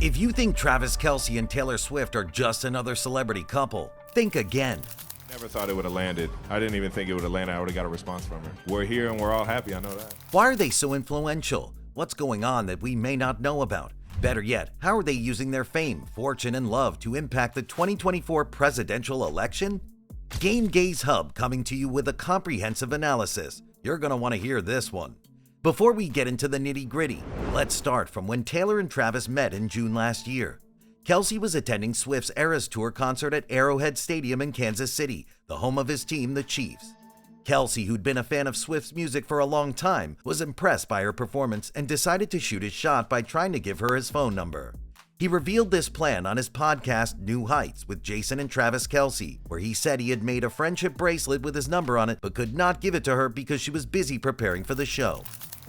If you think Travis Kelce and Taylor Swift are just another celebrity couple, think again. Never thought it would have landed. I didn't even think it would have landed. I would have got a response from her. We're here and we're all happy, I know that. Why are they so influential? What's going on that we may not know about? Better yet, how are they using their fame, fortune, and love to impact the 2024 presidential election? Game Gaze Hub coming to you with a comprehensive analysis. You're going to want to hear this one. Before we get into the nitty-gritty, let's start from when Taylor and Travis met in June last year. Kelce was attending Swift's Eras Tour concert at Arrowhead Stadium in Kansas City, the home of his team, the Chiefs. Kelce, who'd been a fan of Swift's music for a long time, was impressed by her performance and decided to shoot his shot by trying to give her his phone number. He revealed this plan on his podcast, New Heights, with Jason and Travis Kelce, where he said he had made a friendship bracelet with his number on it, but could not give it to her because she was busy preparing for the show.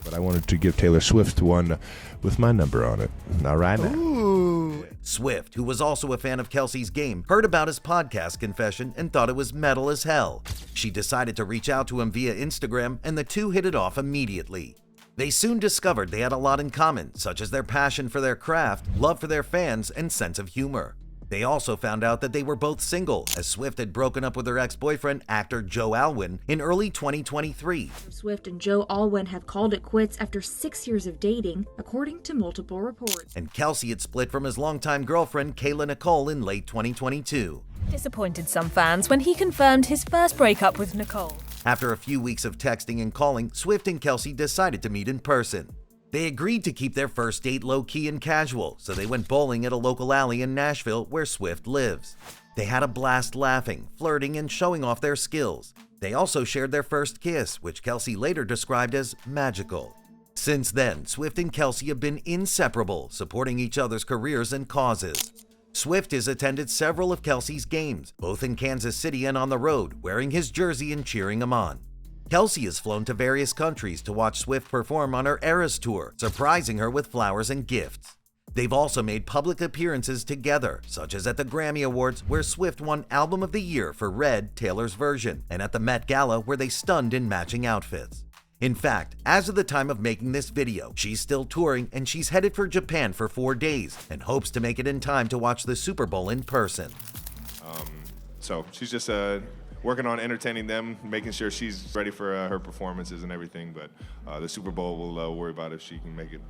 But I wanted to give Taylor Swift one with my number on it. All right now. Ooh. Swift, who was also a fan of Kelce's game, heard about his podcast confession and thought it was metal as hell. She decided to reach out to him via Instagram, and the two hit it off immediately. They soon discovered they had a lot in common, such as their passion for their craft, love for their fans, and sense of humor. They also found out that they were both single, as Swift had broken up with her ex-boyfriend, actor Joe Alwyn, in early 2023. Swift and Joe Alwyn have called it quits after 6 years of dating, according to multiple reports. And Kelce had split from his longtime girlfriend, Kayla Nicole, in late 2022. Disappointed some fans when he confirmed his first breakup with Nicole. After a few weeks of texting and calling, Swift and Kelce decided to meet in person. They agreed to keep their first date low-key and casual, so they went bowling at a local alley in Nashville where Swift lives. They had a blast laughing, flirting, and showing off their skills. They also shared their first kiss, which Kelce later described as magical. Since then, Swift and Kelce have been inseparable, supporting each other's careers and causes. Swift has attended several of Kelce's games, both in Kansas City and on the road, wearing his jersey and cheering him on. Kelce has flown to various countries to watch Swift perform on her Eras Tour, surprising her with flowers and gifts. They've also made public appearances together, such as at the Grammy Awards, where Swift won Album of the Year for Red, Taylor's version, and at the Met Gala, where they stunned in matching outfits. In fact, as of the time of making this video, she's still touring and she's headed for Japan for 4 days and hopes to make it in time to watch the Super Bowl in person. So she's just working on entertaining them, making sure she's ready for her performances and everything. But the Super Bowl, we'll worry about if she can make it.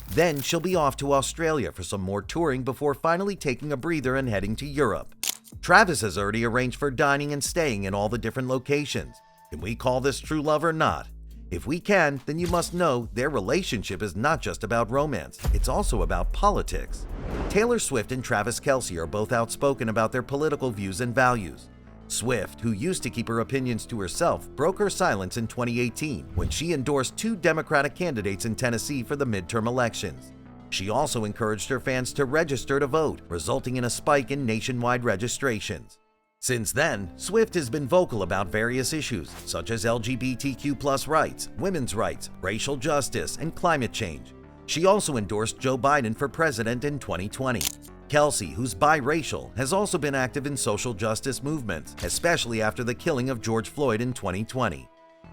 Then she'll be off to Australia for some more touring before finally taking a breather and heading to Europe. Travis has already arranged for dining and staying in all the different locations. Can we call this true love or not? If we can, then you must know their relationship is not just about romance, it's also about politics. Taylor Swift and Travis Kelce are both outspoken about their political views and values. Swift, who used to keep her opinions to herself, broke her silence in 2018 when she endorsed 2 Democratic candidates in Tennessee for the midterm elections. She also encouraged her fans to register to vote, resulting in a spike in nationwide registrations. Since then, Swift has been vocal about various issues, such as LGBTQ+ rights, women's rights, racial justice, and climate change. She also endorsed Joe Biden for president in 2020. Kelce, who's biracial, has also been active in social justice movements, especially after the killing of George Floyd in 2020.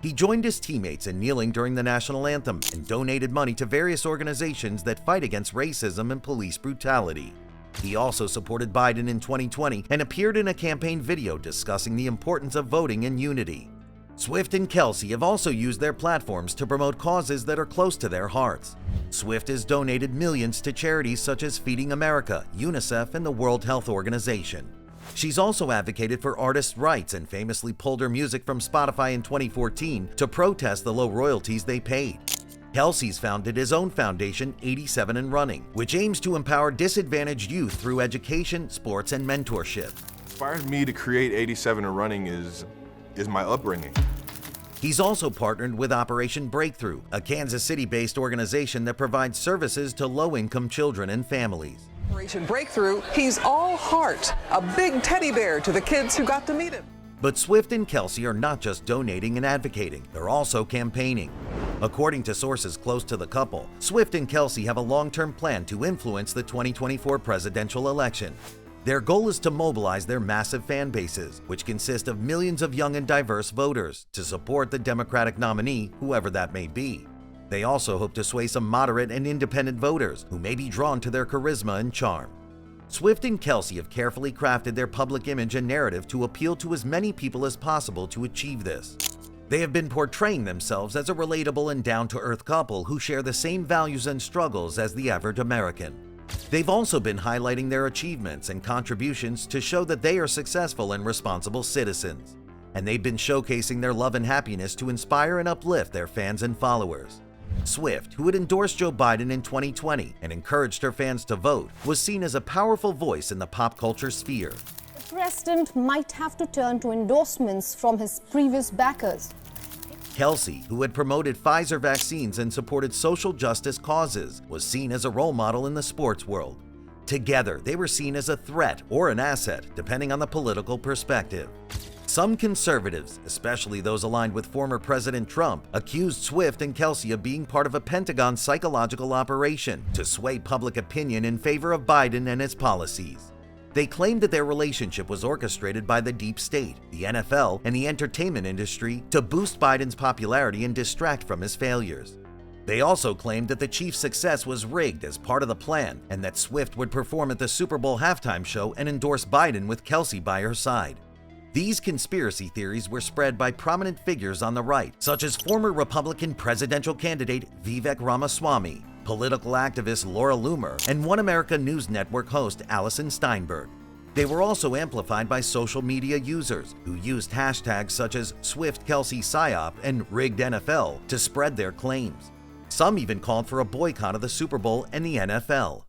He joined his teammates in kneeling during the national anthem and donated money to various organizations that fight against racism and police brutality. He also supported Biden in 2020 and appeared in a campaign video discussing the importance of voting in unity. Swift and Kelce have also used their platforms to promote causes that are close to their hearts. Swift has donated millions to charities such as Feeding America, UNICEF, and the World Health Organization. She's also advocated for artists' rights and famously pulled her music from Spotify in 2014 to protest the low royalties they paid. Kelce's founded his own foundation, 87 and Running, which aims to empower disadvantaged youth through education, sports, and mentorship. What inspires me to create 87 and Running is my upbringing. He's also partnered with Operation Breakthrough, a Kansas City-based organization that provides services to low-income children and families. Operation Breakthrough, he's all heart, a big teddy bear to the kids who got to meet him. But Swift and Kelce are not just donating and advocating, they're also campaigning. According to sources close to the couple, Swift and Kelce have a long-term plan to influence the 2024 presidential election. Their goal is to mobilize their massive fan bases, which consist of millions of young and diverse voters, to support the Democratic nominee, whoever that may be. They also hope to sway some moderate and independent voters who may be drawn to their charisma and charm. Swift and Kelce have carefully crafted their public image and narrative to appeal to as many people as possible to achieve this. They have been portraying themselves as a relatable and down-to-earth couple who share the same values and struggles as the average American. They've also been highlighting their achievements and contributions to show that they are successful and responsible citizens. And they've been showcasing their love and happiness to inspire and uplift their fans and followers. Swift, who had endorsed Joe Biden in 2020 and encouraged her fans to vote, was seen as a powerful voice in the pop culture sphere. The president might have to turn to endorsements from his previous backers. Kelce, who had promoted Pfizer vaccines and supported social justice causes, was seen as a role model in the sports world. Together, they were seen as a threat or an asset, depending on the political perspective. Some conservatives, especially those aligned with former President Trump, accused Swift and Kelce of being part of a Pentagon psychological operation to sway public opinion in favor of Biden and his policies. They claimed that their relationship was orchestrated by the deep state, the NFL, and the entertainment industry to boost Biden's popularity and distract from his failures. They also claimed that the Chiefs' success was rigged as part of the plan and that Swift would perform at the Super Bowl halftime show and endorse Biden with Kelce by her side. These conspiracy theories were spread by prominent figures on the right, such as former Republican presidential candidate Vivek Ramaswamy, political activist Laura Loomer, and One America News Network host Allison Steinberg. They were also amplified by social media users who used hashtags such as SwiftKelce PSYOP and Rigged NFL to spread their claims. Some even called for a boycott of the Super Bowl and the NFL.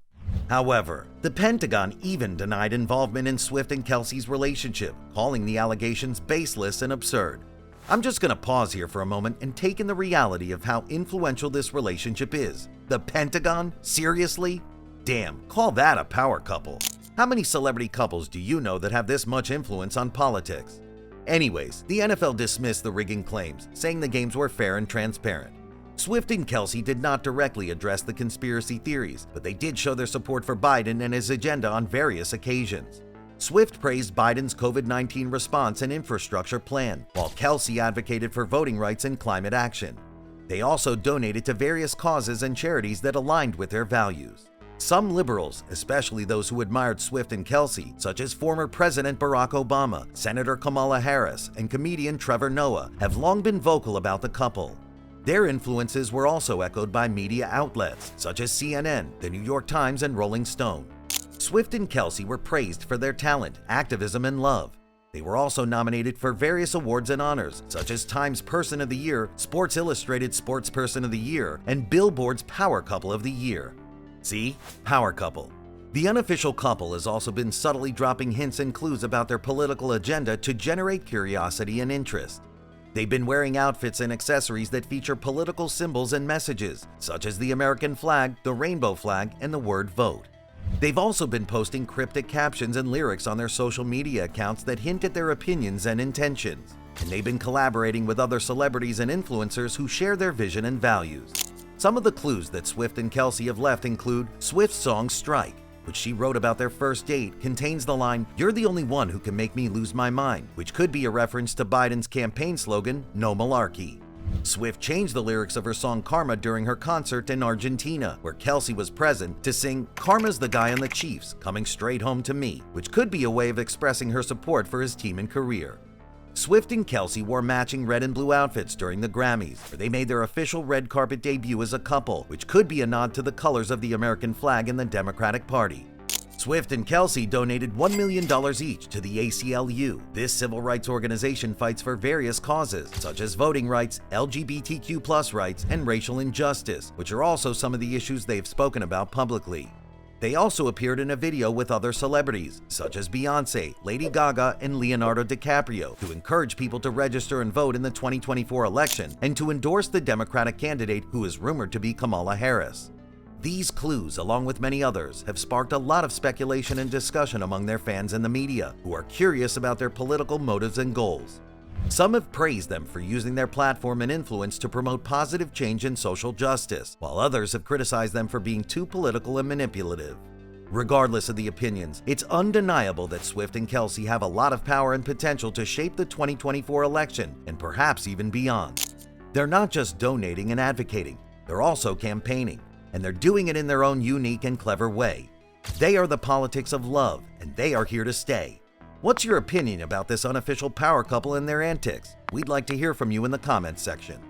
However, the Pentagon even denied involvement in Swift and Kelce's relationship, calling the allegations baseless and absurd. I'm just going to pause here for a moment and take in the reality of how influential this relationship is. The Pentagon? Seriously? Damn, call that a power couple. How many celebrity couples do you know that have this much influence on politics? Anyways, the NFL dismissed the rigging claims, saying the games were fair and transparent. Swift and Kelce did not directly address the conspiracy theories, but they did show their support for Biden and his agenda on various occasions. Swift praised Biden's COVID-19 response and infrastructure plan, while Kelce advocated for voting rights and climate action. They also donated to various causes and charities that aligned with their values. Some liberals, especially those who admired Swift and Kelce, such as former President Barack Obama, Senator Kamala Harris, and comedian Trevor Noah, have long been vocal about the couple. Their influences were also echoed by media outlets such as CNN, The New York Times, and Rolling Stone. Swift and Kelce were praised for their talent, activism, and love. They were also nominated for various awards and honors, such as Time's Person of the Year, Sports Illustrated Sports Person of the Year, and Billboard's Power Couple of the Year. See? Power couple. The unofficial couple has also been subtly dropping hints and clues about their political agenda to generate curiosity and interest. They've been wearing outfits and accessories that feature political symbols and messages, such as the American flag, the rainbow flag, and the word vote. They've also been posting cryptic captions and lyrics on their social media accounts that hint at their opinions and intentions. And they've been collaborating with other celebrities and influencers who share their vision and values. Some of the clues that Swift and Kelce have left include Swift's song Strike, which she wrote about their first date, contains the line, "You're the only one who can make me lose my mind," which could be a reference to Biden's campaign slogan, "No Malarkey." Swift changed the lyrics of her song Karma during her concert in Argentina, where Kelce was present, to sing, "Karma's the guy on the Chiefs, coming straight home to me," which could be a way of expressing her support for his team and career. Swift and Kelce wore matching red and blue outfits during the Grammys, where they made their official red carpet debut as a couple, which could be a nod to the colors of the American flag and the Democratic Party. Swift and Kelce donated $1 million each to the ACLU. This civil rights organization fights for various causes, such as voting rights, LGBTQ+ rights, and racial injustice, which are also some of the issues they've spoken about publicly. They also appeared in a video with other celebrities, such as Beyoncé, Lady Gaga, and Leonardo DiCaprio, to encourage people to register and vote in the 2024 election and to endorse the Democratic candidate who is rumored to be Kamala Harris. These clues, along with many others, have sparked a lot of speculation and discussion among their fans and the media, who are curious about their political motives and goals. Some have praised them for using their platform and influence to promote positive change and social justice, while others have criticized them for being too political and manipulative. Regardless of the opinions, it's undeniable that Swift and Kelce have a lot of power and potential to shape the 2024 election and perhaps even beyond. They're not just donating and advocating, they're also campaigning, and they're doing it in their own unique and clever way. They are the politics of love, and they are here to stay. What's your opinion about this unofficial power couple and their antics? We'd like to hear from you in the comments section.